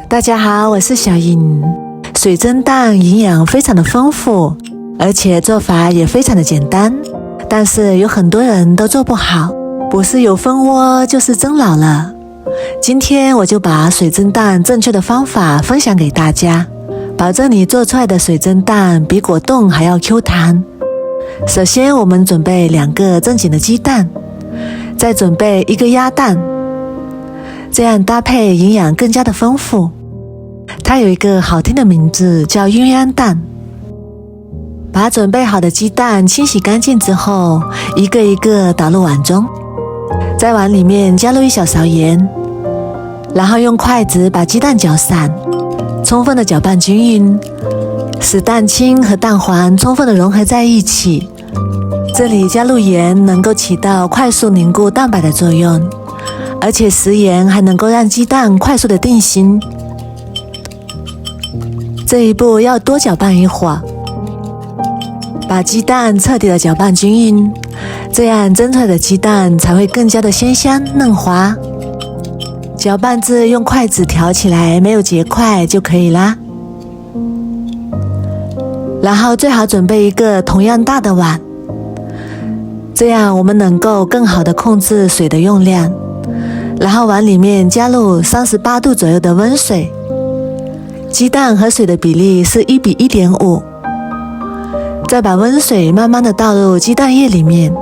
大家好，我是小颖。水蒸蛋营养非常的丰富，而且做法也非常的简单，但是有很多人都做不好，不是有蜂窝就是蒸老了。今天我就把水蒸蛋正确的方法分享给大家，保证你做出来的水蒸蛋比果冻还要 Q 弹。首先我们准备2个正经的鸡蛋，再准备1个鸭蛋，这样搭配营养更加的丰富。它有一个好听的名字叫鸳鸯蛋。把准备好的鸡蛋清洗干净之后，一个一个倒入碗中，在碗里面加入1小勺盐，然后用筷子把鸡蛋搅散，充分的搅拌均匀，使蛋清和蛋黄充分的融合在一起。这里加入盐能够起到快速凝固蛋白的作用，而且食盐还能够让鸡蛋快速的定型。这一步要多搅拌一会儿，把鸡蛋彻底的搅拌均匀，这样蒸出来的鸡蛋才会更加的鲜香嫩滑。搅拌至用筷子挑起来没有结块就可以啦。然后最好准备一个同样大的碗，这样我们能够更好的控制水的用量。然后碗里面加入38度左右的温水，鸡蛋和水的比例是1比1.5，再把温水慢慢的倒入鸡蛋液里面。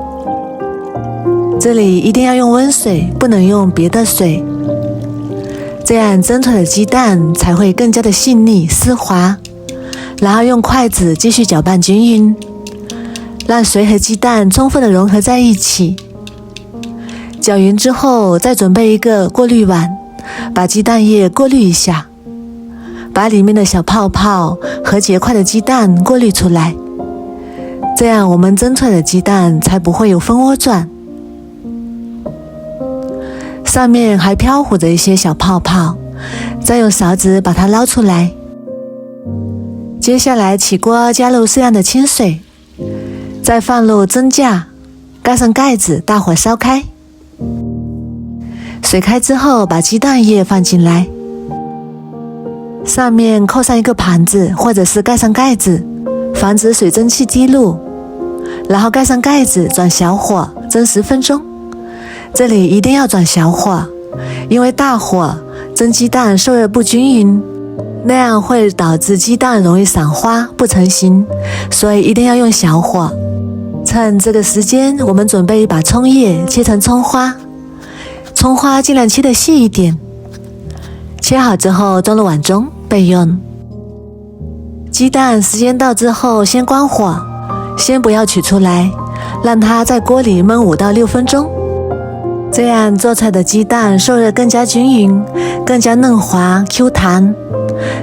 这里一定要用温水，不能用别的水，这样蒸出来的鸡蛋才会更加的细腻丝滑。然后用筷子继续搅拌均匀，让水和鸡蛋充分的融合在一起。搅匀之后，再准备一个过滤碗，把鸡蛋液过滤一下，把里面的小泡泡和结块的鸡蛋过滤出来，这样我们蒸出来的鸡蛋才不会有蜂窝状。上面还飘浮着一些小泡泡，再用勺子把它捞出来。接下来起锅加入适量的清水，再放入蒸架，盖上盖子，大火烧开。水开之后，把鸡蛋液放进来，上面扣上一个盘子，或者是盖上盖子，防止水蒸气滴入。然后盖上盖子，转小火蒸10分钟。这里一定要转小火，因为大火蒸鸡蛋受热不均匀，那样会导致鸡蛋容易散花不成型，所以一定要用小火。趁这个时间，我们准备一把葱叶，切成葱花，葱花尽量切得细一点。切好之后装入碗中备用。鸡蛋时间到之后，先关火，先不要取出来，让它在锅里焖5到6分钟，这样做出来的鸡蛋受热更加均匀，更加嫩滑 Q 弹。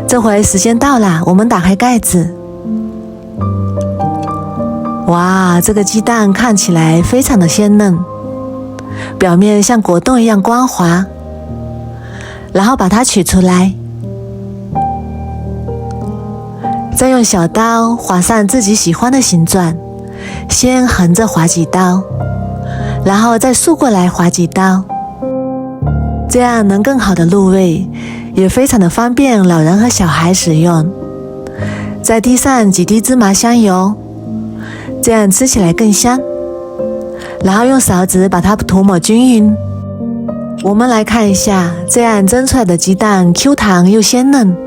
这回时间到了，我们打开盖子。哇，这个鸡蛋看起来非常的鲜嫩，表面像果冻一样光滑。然后把它取出来，再用小刀划上自己喜欢的形状，先横着划几刀，然后再竖过来划几刀，这样能更好的入味，也非常的方便老人和小孩使用。再滴上几滴芝麻香油，这样吃起来更香。然后用勺子把它涂抹均匀。我们来看一下，这样蒸出来的鸡蛋 Q 弹又鲜嫩。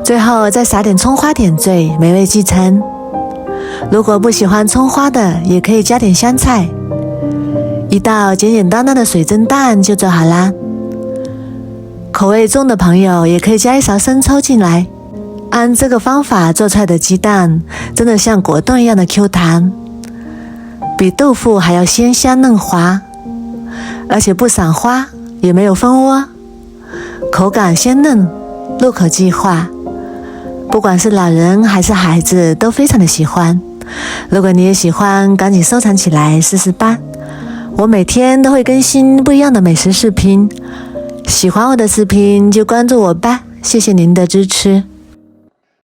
最后再撒点葱花点缀，美味继承。如果不喜欢葱花的，也可以加点香菜。一道简简单单的水蒸蛋就做好啦。口味重的朋友也可以加1勺生抽进来。按这个方法做出来的鸡蛋，真的像果冻一样的 Q 弹，比豆腐还要鲜香嫩滑，而且不散花，也没有蜂窝，口感鲜嫩，入口即化。不管是老人还是孩子都非常的喜欢。如果你也喜欢，赶紧收藏起来试试吧。我每天都会更新不一样的美食视频，喜欢我的视频就关注我吧，谢谢您的支持。